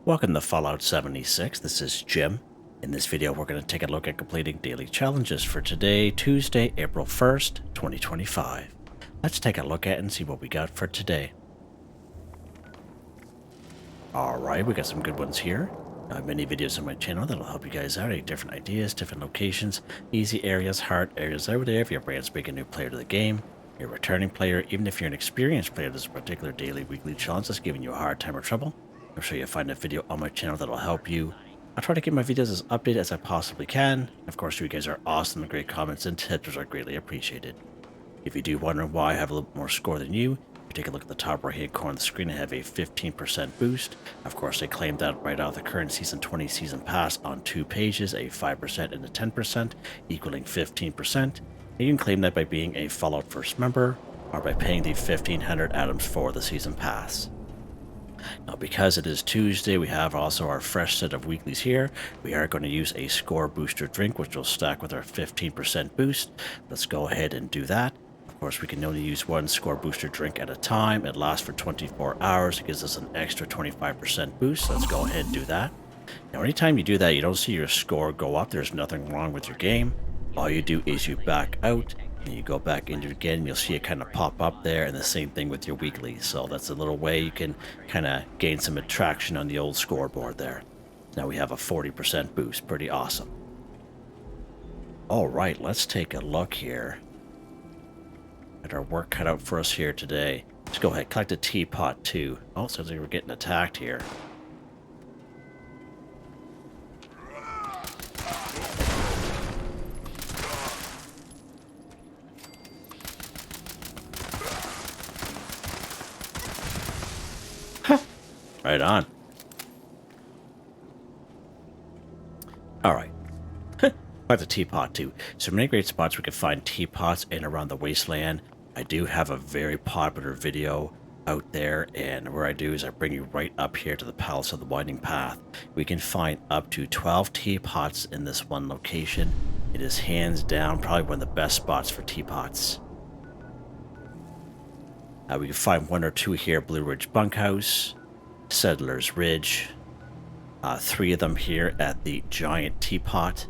Welcome to Fallout 76. This is Jim. In this video, we're going to take a look at completing daily challenges for today, Tuesday, April 1st, 2025. Let's take a look at it and see what we got for today. Alright, we got some good ones here. I have many videos on my channel that'll help you guys out, different ideas, different locations, easy areas, hard areas out there if you're a brand spanking new player to the game, you're a returning player, even if you're an experienced player, there's a particular daily, weekly challenge that's giving you a hard time or trouble. I'm sure you'll find a video on my channel that'll help you. I try to keep my videos as updated as I possibly can. Of course, you guys are awesome and great comments and tips, which are greatly appreciated. If you do wonder why I have a little more score than you, if you take a look at the top right hand corner of the screen, I have a 15% boost. Of course, I claimed that right out of the current Season 20 Season Pass on 2 pages, a 5% and a 10%, equaling 15%. And you can claim that by being a Fallout First member, or by paying the 1,500 atoms for the Season Pass. Now, because it is Tuesday, we have also our fresh set of weeklies here. We are going to use a score booster drink, which will stack with our 15% boost. Let's go ahead and do that. Of course, we can only use one score booster drink at a time. It lasts for 24 hours. It gives us an extra 25% boost. Let's go ahead and do that. Now, anytime you do that, you don't see your score go up. There's nothing wrong with your game. All you do is you back out and you go back into it again. You'll see it kind of pop up there, and the same thing with your weekly. So that's a little way you can kind of gain some attraction on the old scoreboard there. Now we have a 40% boost. Pretty awesome. All right, let's take a look here at our work cut out for us here today. Let's go ahead, collect a teapot too. Oh, it sounds like we're getting attacked here. Right on. Alright. Like the teapot too. So many great spots we can find teapots in around the wasteland. I do have a very popular video out there, and where I do is I bring you right up here to the Palace of the Winding Path. We can find up to 12 teapots in this one location. It is hands down probably one of the best spots for teapots. We can find one or two here, Blue Ridge Bunkhouse, Settlers Ridge, 3 of them here at the Giant Teapot.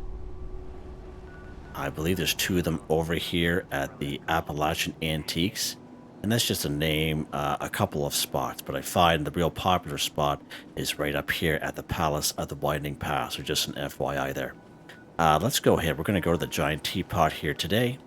I believe there's 2 of them over here at the Appalachian Antiques, and that's just to name a couple of spots, but I find the real popular spot is right up here at the Palace of the Winding Path, so just an FYI there. Let's go ahead. We're going to go to the Giant Teapot here today.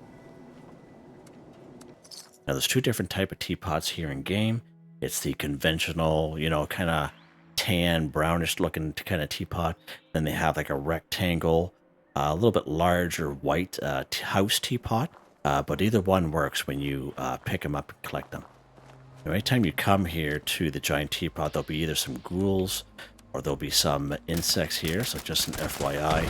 Now there's 2 different type of teapots here in game. It's the conventional, you know, kind of tan, brownish looking kind of teapot. Then they have like a rectangle, a little bit larger white house teapot. But either one works when you pick them up and collect them. Now, anytime you come here to the Giant Teapot, there'll be either some ghouls or there'll be some insects here. So just an FYI.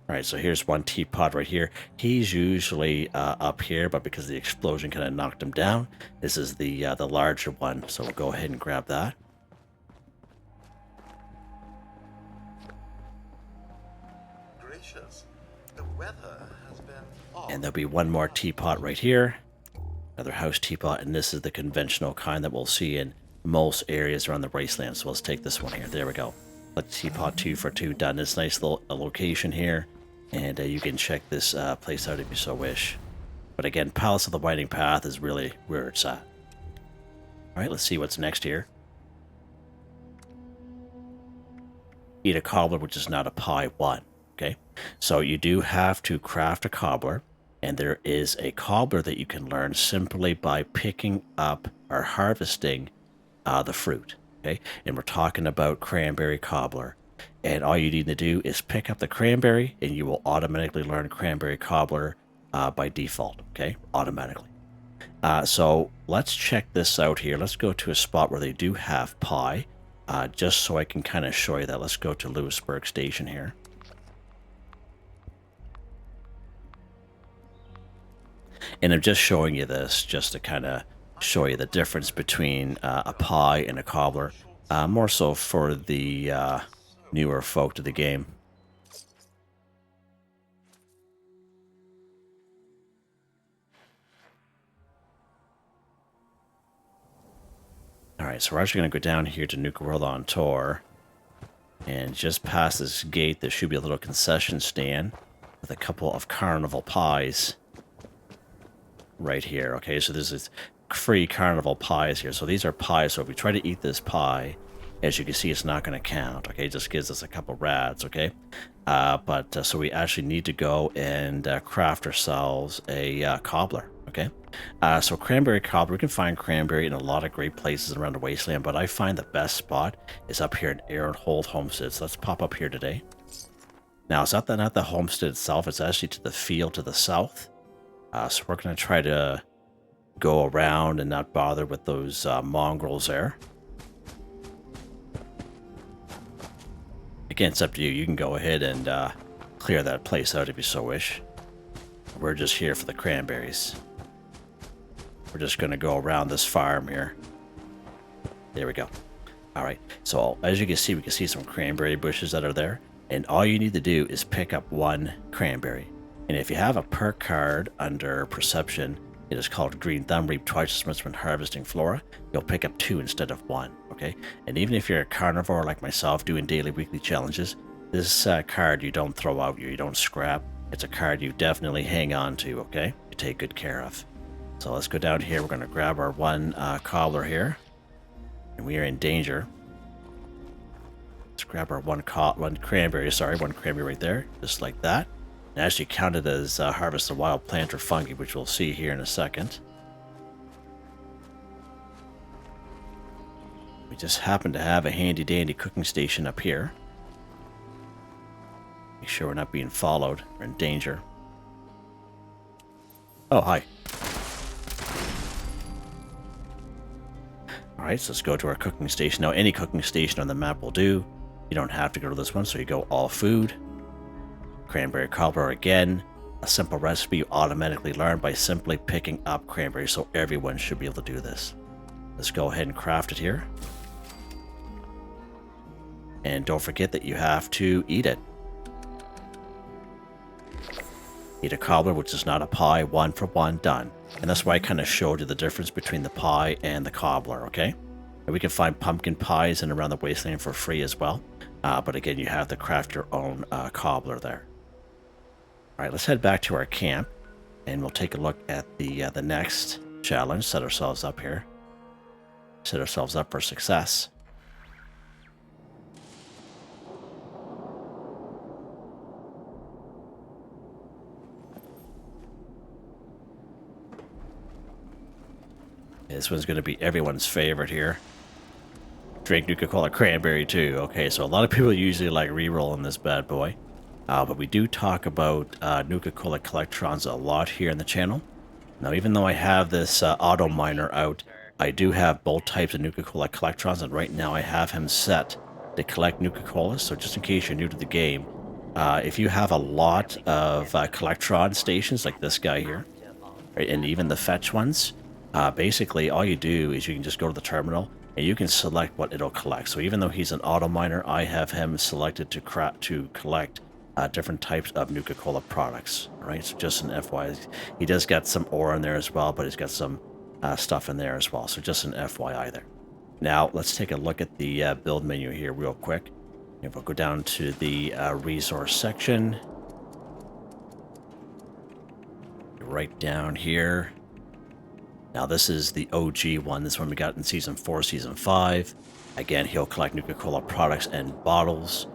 Alright, so here's one teapot right here. He's usually up here, but because the explosion kind of knocked him down, this is the larger one. So we'll go ahead and grab that. Gracious, the weather has been off. And there'll be one more teapot right here. Another house teapot, and this is the conventional kind that we'll see in most areas around the wasteland. So let's take this one here. There we go. Like teapot 2 for 2 done. This nice little location here. And you can check this place out if you so wish. But again, Palace of the Winding Path is really where it's at. Alright, let's see what's next here. Eat a cobbler, which is not a pie 1. Okay, so you do have to craft a cobbler. And there is a cobbler that you can learn simply by picking up or harvesting the fruit. Okay, and we're talking about Cranberry Cobbler. And all you need to do is pick up the cranberry, and you will automatically learn Cranberry Cobbler by default, okay? Automatically. So let's check this out here. Let's go to a spot where they do have pie, just so I can kind of show you that. Let's go to Lewisburg Station here. And I'm just showing you this just to kind of show you the difference between a pie and a cobbler. More so for the newer folk to the game. Alright, so we're actually going to go down here to Nuka World on Tour. And just past this gate, there should be a little concession stand with a couple of carnival pies right here. Okay, so this is free carnival pies here. So these are pies. So if we try to eat this pie, as you can see, it's not going to count. Okay, it just gives us a couple rads. Okay, so we actually need to go and craft ourselves a cobbler. Okay, so cranberry cobbler, we can find cranberry in a lot of great places around the wasteland, but I find the best spot is up here in Aaron Holt Homestead. So let's pop up here today. Now it's not the homestead itself, it's actually to the field to the south. So we're going to try to go around and not bother with those mongrels there. Again, it's up to you. You can go ahead and clear that place out if you so wish. We're just here for the cranberries. We're just going to go around this farm here. There we go. Alright, so as you can see, we can see some cranberry bushes that are there. And all you need to do is pick up one cranberry. And if you have a perk card under Perception, it is called Green Thumb, reap twice as much when harvesting flora. You'll pick up 2 instead of 1, okay? And even if you're a carnivore like myself doing daily, weekly challenges, this card you don't throw out, you don't scrap. It's a card you definitely hang on to, okay? You take good care of. So let's go down here. We're going to grab our one cobbler here. And we are in danger. Let's grab our one cranberry right there. Just like that. And actually counted as harvest a wild plant or fungi, which we'll see here in a second. We just happen to have a handy dandy cooking station up here. Make sure we're not being followed. We're in danger. Oh, hi. Alright, so let's go to our cooking station. Now, any cooking station on the map will do. You don't have to go to this one, so you go all food. Cranberry cobbler again. A simple recipe you automatically learn by simply picking up cranberry, so everyone should be able to do this. Let's go ahead and craft it here. And don't forget that you have to eat it. Eat a cobbler, which is not a pie, 1 for 1, done. And that's why I kind of showed you the difference between the pie and the cobbler, okay? And we can find pumpkin pies in around the wasteland for free as well. But again, you have to craft your own cobbler there. Alright, let's head back to our camp. And we'll take a look at the next challenge. Set ourselves up here. Set ourselves up for success. This one's going to be everyone's favorite here. Drink Nuka-Cola Cranberry too. Okay, so a lot of people usually like re-rolling this bad boy. But we do talk about Nuka-Cola Collectrons a lot here in the channel. Now, even though I have this auto miner out, I do have both types of Nuka-Cola Collectrons, and right now I have him set to collect Nuka-Cola. So just in case you're new to the game, if you have a lot of Collectron stations like this guy here, right, and even the fetch ones, basically all you do is you can just go to the terminal and you can select what it'll collect. So even though he's an auto miner, I have him selected to collect different types of Nuka-Cola products. Right, so just an FYI, he does get some ore in there as well, but he's got some stuff in there as well. So just an FYI there. Now let's take a look at the build menu here real quick. If we'll go down to the resource section, right down here. Now this is the OG one. This one we got in Season 4, Season 5. Again, he'll collect Nuka-Cola products and bottles.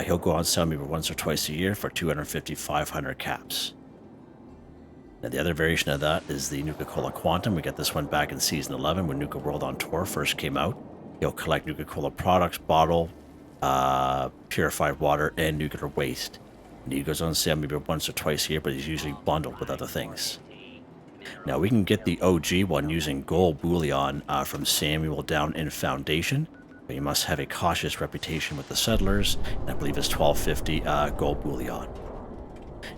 He'll go on sale maybe once or twice a year for 250, 500 caps. Now the other variation of that is the Nuka-Cola Quantum. We got this one back in Season 11 when Nuka World on Tour first came out. He'll collect Nuka-Cola products, bottle, purified water, and nuclear waste. And he goes on sale maybe once or twice a year, but he's usually bundled with other things. Now we can get the OG one using Ghoul Bullion from Samuel down in Foundation. But you must have a cautious reputation with the settlers, and I believe it's 1250 Ghoul Bullion.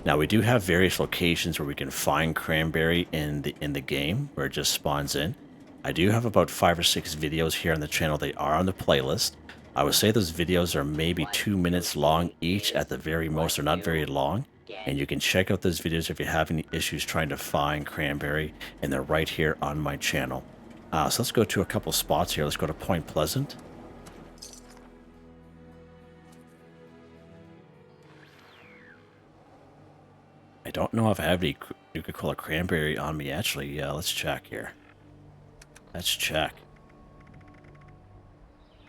Now we do have various locations where we can find cranberry in the game, where it just spawns in. I do have about 5 or 6 videos here on the channel. They are on the playlist. I would say those videos are maybe 2 minutes long each at the very most. They're not very long. And you can check out those videos if you have any issues trying to find cranberry, and they're right here on my channel. So let's go to a couple spots here. Let's go to Point Pleasant. I don't know if I have any Nuka-Cola Cranberry on me, actually. Yeah, let's check here. Let's check.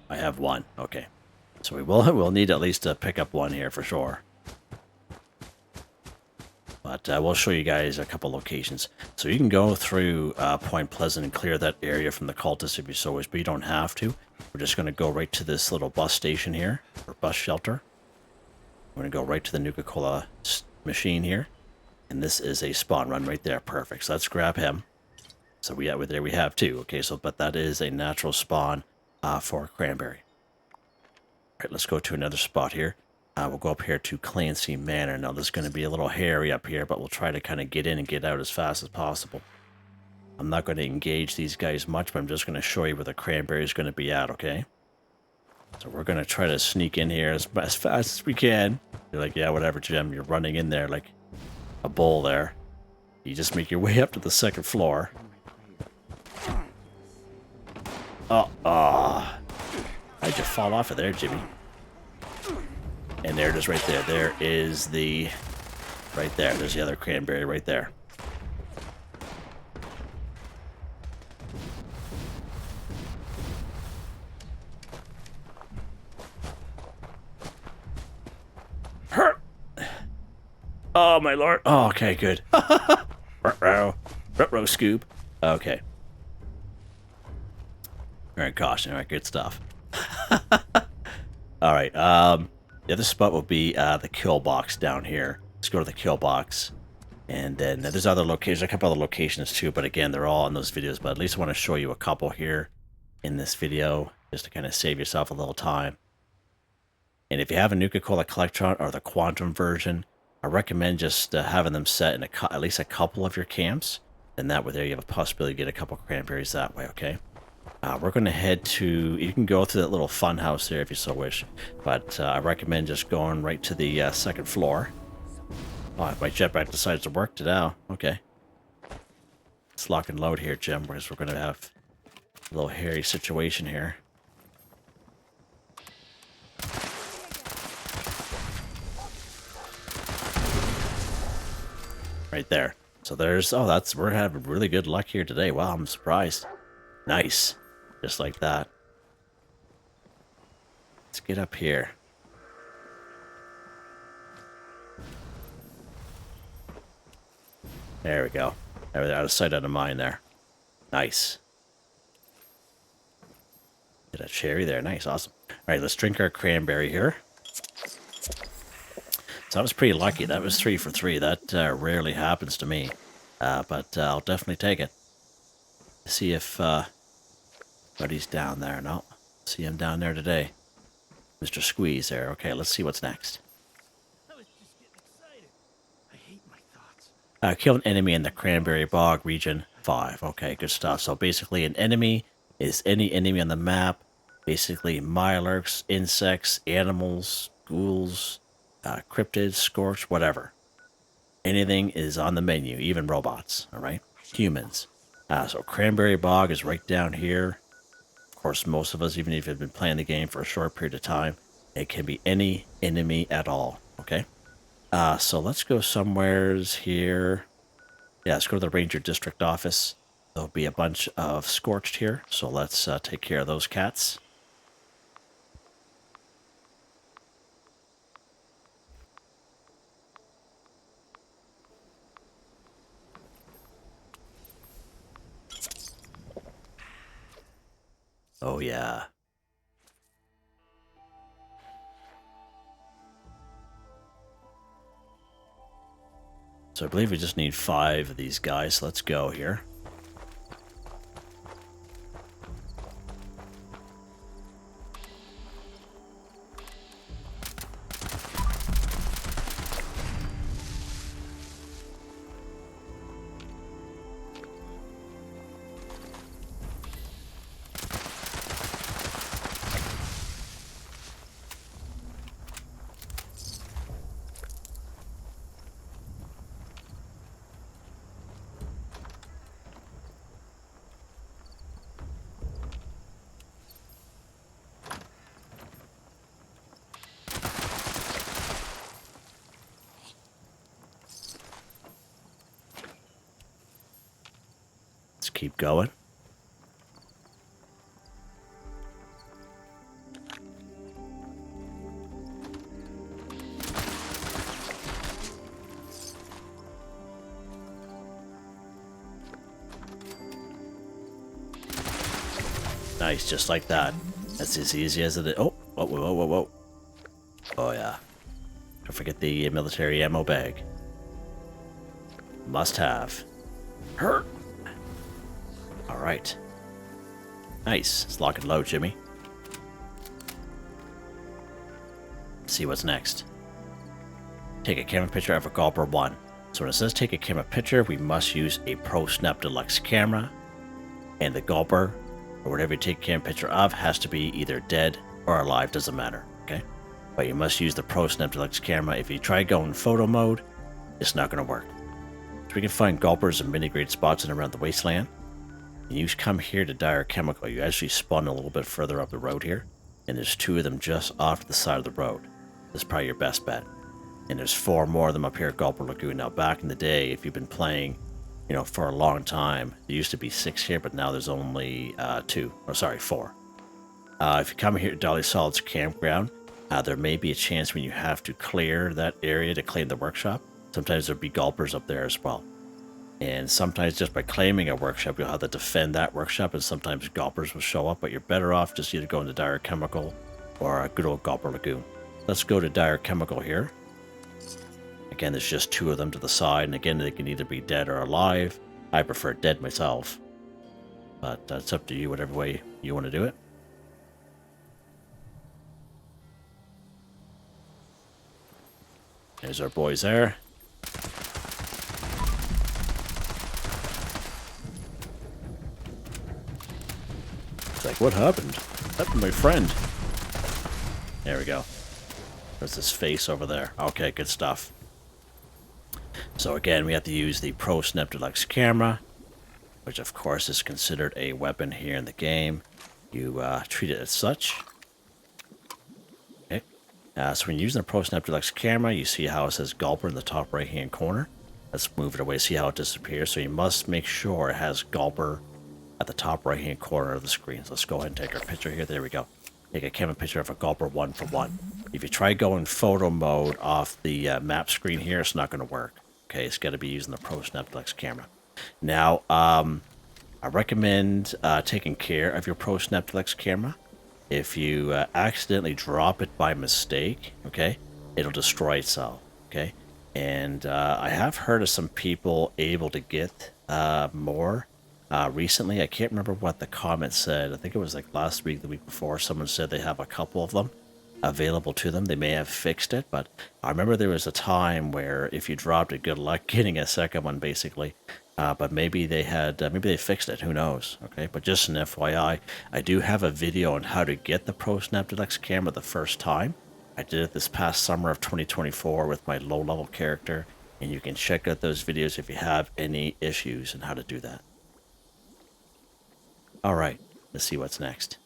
I have one. Okay. So we'll need at least to pick up one here for sure. But we'll show you guys a couple locations. So you can go through Point Pleasant and clear that area from the cultists if you so wish, but you don't have to. We're just going to go right to this little bus station here, or bus shelter. We're going to go right to the Nuka-Cola machine here. And this is a spawn run right there. Perfect. So let's grab him. So there we have two. Okay, so but that is a natural spawn for Cranberry. All right, let's go to another spot here. We'll go up here to Clancy Manor. Now, this is going to be a little hairy up here, but we'll try to kind of get in and get out as fast as possible. I'm not going to engage these guys much, but I'm just going to show you where the Cranberry is going to be at, okay? So we're going to try to sneak in here as fast as we can. You're like, yeah, whatever, Jim. You're running in there like a bull there. You just make your way up to the second floor. How'd you fall off of there, Jimmy? And there it is right there. There is the... Right there. There's the other Cranberry right there. Hurt! Oh, my lord. Oh, okay, good. Ruh-roh scoop. Okay. Alright, caution. Alright, good stuff. Alright, the other spot will be the kill box down here. Let's go to the kill box. And then there's other locations, a couple other locations too, but again, they're all in those videos. But at least I want to show you a couple here in this video, just to kind of save yourself a little time. And if you have a Nuka-Cola Collectron or the Quantum version, I recommend just having them set in at least a couple of your camps. And that way there you have a possibility to get a couple cranberries that way, okay? We're going to head to... You can go through that little fun house there if you so wish. But I recommend just going right to the second floor. Oh, my jetpack decides to work today. Okay. Let's lock and load here, Jim, because we're going to have a little hairy situation here. Right there. So there's... Oh, we're having really good luck here today. Wow, I'm surprised. Nice. Just like that. Let's get up here. There we go. Out of sight, out of mind there. Nice. Get a cherry there. Nice. Awesome. All right, let's drink our cranberry here. So I was pretty lucky. That was 3 for 3. That rarely happens to me. But I'll definitely take it. See if... Buddy's down there. No. See him down there today. Mr. Squeeze there. Okay, let's see what's next. I was just getting excited. I hate my thoughts. Kill an enemy in the Cranberry Bog region 5. Okay, good stuff. So basically an enemy is any enemy on the map. Basically Mirelurks, insects, animals, ghouls, cryptids, scorch, whatever. Anything is on the menu, even robots, alright? Humans. So Cranberry Bog is right down here. Of course, most of us, even if you've been playing the game for a short period of time, it can be any enemy at all, okay? So let's go somewheres here. Yeah, let's go to the Ranger District office. There'll be a bunch of Scorched here, so let's take care of those cats. Oh, yeah. So I believe we just need 5 of these guys. So let's go here. keep going. Nice, just like that. That's as easy as it is. Oh, whoa, whoa, whoa, whoa. Oh, yeah. Don't forget the military ammo bag. Must have. Hurt. All right. Nice. Let's lock and load, Jimmy. Let's see what's next. Take a camera picture of a Gulper 1. So when it says take a camera picture, we must use a Pro Snap Deluxe camera. And the Gulper, or whatever you take a camera picture of, has to be either dead or alive, doesn't matter, okay? But you must use the Pro Snap Deluxe camera. If you try going photo mode, it's not going to work. So we can find Gulpers in mini-grade spots and around the wasteland. And you come here to Dire Chemical. You actually spawn a little bit further up the road here. And there's 2 of them just off to the side of the road. This is probably your best bet. And there's 4 more of them up here at Gulper Lagoon. Now, back in the day, if you've been playing, you know, for a long time, there used to be 6 here, but now there's only 2. Oh, sorry, 4. If you come here to Dolly Solid's campground, there may be a chance when you have to clear that area to claim the workshop. Sometimes there'll be Gulpers up there as well. And sometimes just by claiming a workshop, you'll have to defend that workshop, and sometimes Gulpers will show up, but you're better off just either going to Dire Chemical or a good old Gulper Lagoon. Let's go to Dire Chemical here. Again, there's just 2 of them to the side, and again, they can either be dead or alive. I prefer dead myself, but it's up to you, whatever way you want to do it. There's our boys there. It's like, what happened? What happened to my friend? There we go. There's this face over there. Okay, good stuff. So again, we have to use the Pro Snap Deluxe camera, which of course is considered a weapon here in the game. You treat it as such. Okay. So when you're using the Pro Snap Deluxe camera, you see how it says Gulper in the top right hand corner. Let's move it away, see how it disappears. So you must make sure it has Gulper at the top right hand corner of the screen. So let's go ahead and take our picture here. There we go. Take a camera picture of a Gulper 1 for 1. If you try going photo mode off the map screen here, it's not going to work. Okay, it's got to be using the Pro Snap Deluxe camera. Now, I recommend taking care of your Pro Snap Deluxe camera. If you accidentally drop it by mistake, okay, it'll destroy itself, okay? And I have heard of some people able to get more recently. I can't remember what the comment said. I think it was like last week, the week before, someone said they have a couple of them available to them. They may have fixed it, but I remember there was a time where if you dropped it, good luck getting a second one, basically. But maybe they had, maybe they fixed it. Who knows? Okay, but just an FYI, I do have a video on how to get the Pro Snap Deluxe camera the first time. I did it this past summer of 2024 with my low-level character, and you can check out those videos if you have any issues and how to do that. All right, let's see what's next.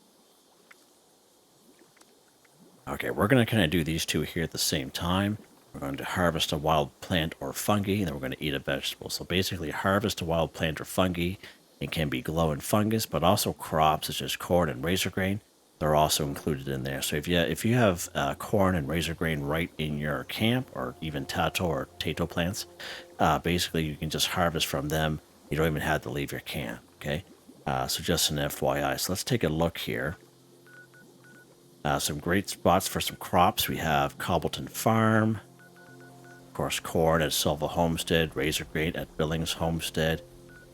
Okay, we're going to kind of do these 2 here at the same time. We're going to harvest a wild plant or fungi, and then we're going to eat a vegetable. So basically, harvest a wild plant or fungi. It can be glowing fungus, but also crops such as corn and razor grain. They're also included in there. So if you have corn and razor grain right in your camp, or even tato or tato plants, basically you can just harvest from them. You don't even have to leave your camp. Okay, so just an FYI. So let's take a look here. Some great spots for some crops. We have Cobbleton Farm, of course, corn at Silva Homestead, razor grain at Billings Homestead.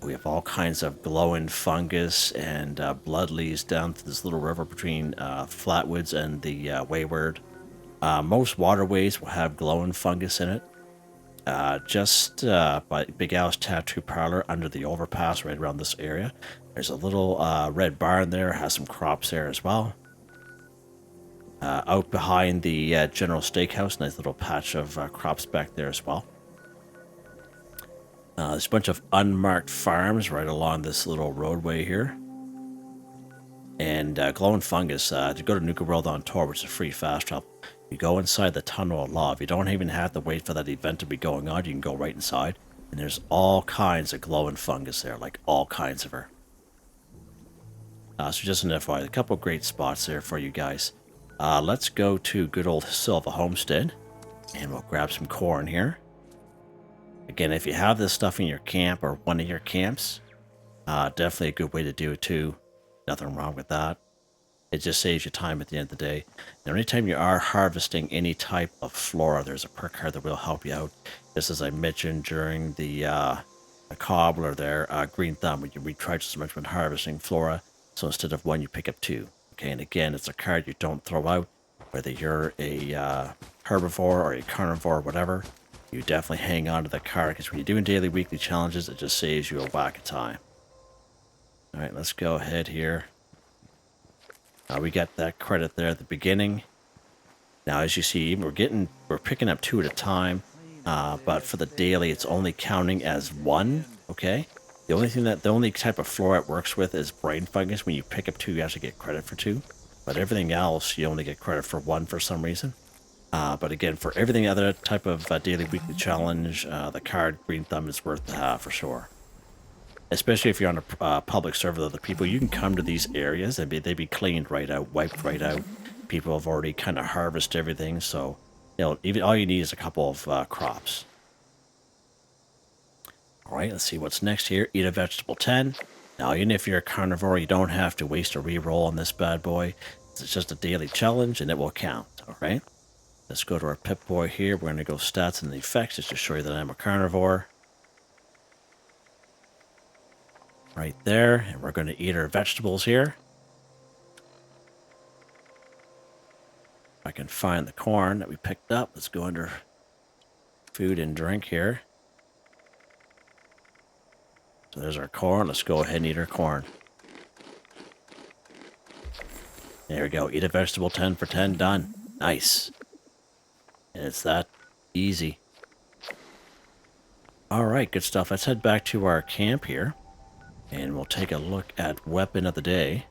We have all kinds of glowing fungus and blood leads down to this little river between Flatwoods and the Wayward. Most waterways will have glowing fungus in it. Just by Big Al's Tattoo Parlor under the overpass right around this area, there's a little red barn there, has some crops there as well. Out behind the General Steakhouse, nice little patch of crops back there as well. There's a bunch of unmarked farms right along this little roadway here. And glowing fungus, to go to Nuka World on tour, which is a free fast travel, you go inside the Tunnel of Love. You don't even have to wait for that event to be going on. You can go right inside. And there's all kinds of glowing fungus there, like all kinds of her. So just an FYI, a couple great spots there for you guys. Let's go to good old Silva Homestead, and we'll grab some corn here. Again, if you have this stuff in your camp or one of your camps, definitely a good way to do it too. Nothing wrong with that. It just saves you time at the end of the day. And anytime you are harvesting any type of flora, there's a perk card that will help you out. Just as I mentioned during the cobbler there, Green Thumb, we tried just as much when harvesting flora. So instead of one, you pick up two. Okay, and again, it's a card you don't throw out. Whether you're a herbivore or a carnivore or whatever, you definitely hang on to that card, because when you're doing daily, weekly challenges, it just saves you a whack of time. All right, let's go ahead here. We got that credit there at the beginning. Now, as you see, we're picking up 2 at a time, but for the daily, it's only counting as 1. Okay. The only type of flora it works with is brain fungus. When you pick up 2, you actually get credit for 2, but everything else, you only get credit for 1 for some reason. But again, for everything other type of daily, weekly challenge, the card Green Thumb is worth the have for sure. Especially if you're on a public server with other people, you can come to these areas and they'd be cleaned right out, wiped right out. People have already kind of harvested everything, so even all you need is a couple of crops. All right, let's see what's next here. Eat a vegetable 10. Now, even if you're a carnivore, you don't have to waste a reroll on this bad boy. It's just a daily challenge, and it will count. All right, let's go to our Pip-Boy here. We're going to go stats and the effects just to show you that I'm a carnivore. Right there, and we're going to eat our vegetables here. If I can find the corn that we picked up, let's go under food and drink here. So there's our corn. Let's go ahead and eat our corn. There we go. Eat a vegetable 10 for 10. Done. Nice. And it's that easy. All right, good stuff. Let's head back to our camp here. And we'll take a look at weapon of the day.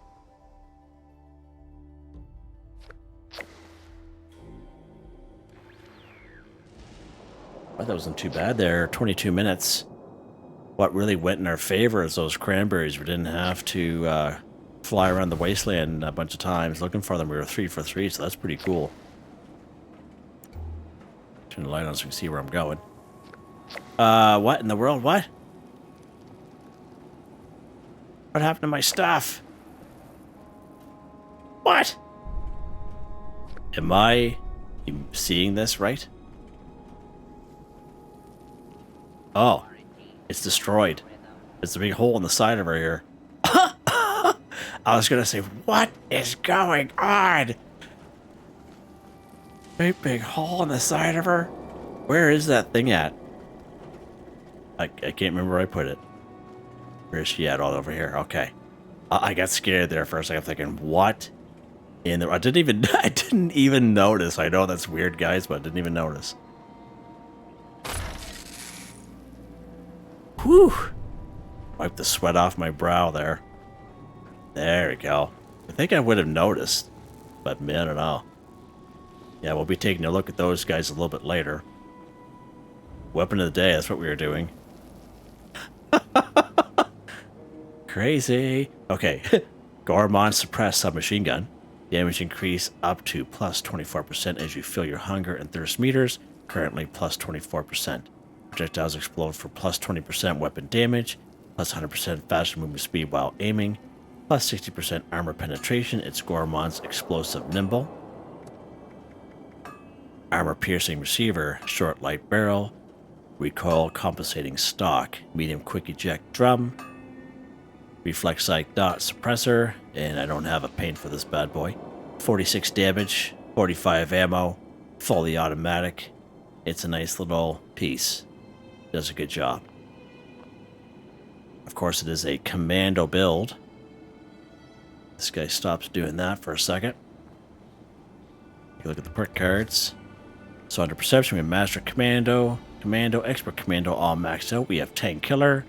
Well, that wasn't too bad there. 22 minutes. What really went in our favor is those cranberries. We didn't have to fly around the wasteland a bunch of times looking for them. We were 3 for 3, so that's pretty cool. Turn the light on so we can see where I'm going. What in the world? What? What happened to my stuff? What? Am I seeing this right? Oh, it's destroyed. There's a big hole in the side of her here. I was gonna say, what is going on? Big hole in the side of her? Where is that thing at? I can't remember where I put it. Where is she at? All over here. Okay. I got scared there for a second, thinking, what in the... I didn't even notice. I know that's weird, guys, but I didn't even notice. Whew. Wipe the sweat off my brow there. There we go. I think I would have noticed, but man, I don't know. Yeah, we'll be taking a look at those guys a little bit later. Weapon of the day, that's what we were doing. Crazy. Okay. Gormon suppressed submachine gun. Damage increase up to plus 24% as you fill your hunger and thirst meters. Currently plus 24%. Projectiles explode for plus 20% weapon damage. Plus 100% faster movement speed while aiming. Plus 60% armor penetration. It's Gormon's explosive nimble. Armor piercing receiver. Short light barrel. Recoil compensating stock. Medium quick eject drum. Reflex sight dot suppressor, and I don't have a paint for this bad boy. 46 damage, 45 ammo, fully automatic. It's a nice little piece. Does a good job. Of course, it is a commando build. This guy stops doing that for a second. You look at the perk cards. So under perception, we have Master Commando, Commando, Expert Commando, all maxed out. We have Tank Killer,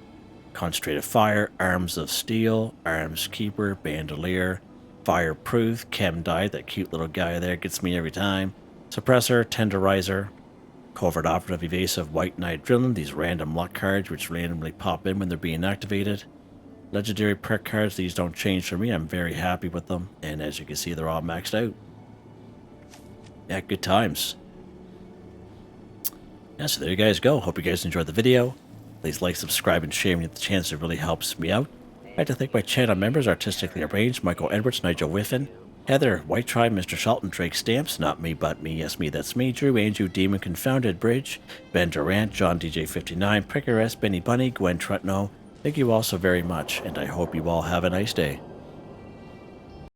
Concentrated Fire, Arms of Steel, Arms Keeper, Bandolier, Fireproof, Chem Dye, that cute little guy there gets me every time. Suppressor, Tenderizer, Covert Operative, Evasive, White Knight, Drilling, these random luck cards which randomly pop in when they're being activated. Legendary perk cards, these don't change for me. I'm very happy with them. And as you can see, they're all maxed out. Yeah, good times. Yeah, so there you guys go. Hope you guys enjoyed the video. Please like, subscribe, and share when you get the chance. It really helps me out. I'd like to thank my channel members, Artistically Arranged, Michael Edwards, Nigel Wiffen, Heather, Whitetribe, Mr. Shelton, Drake Stamps, Not Me But Me, Yes Me That's Me, Drew, Andrew, Demon, Confoundedbridge, Ben Durant, John DJ59, Picquerist, Benny Bunny, Gwen Trutnau. Thank you all so very much, and I hope you all have a nice day.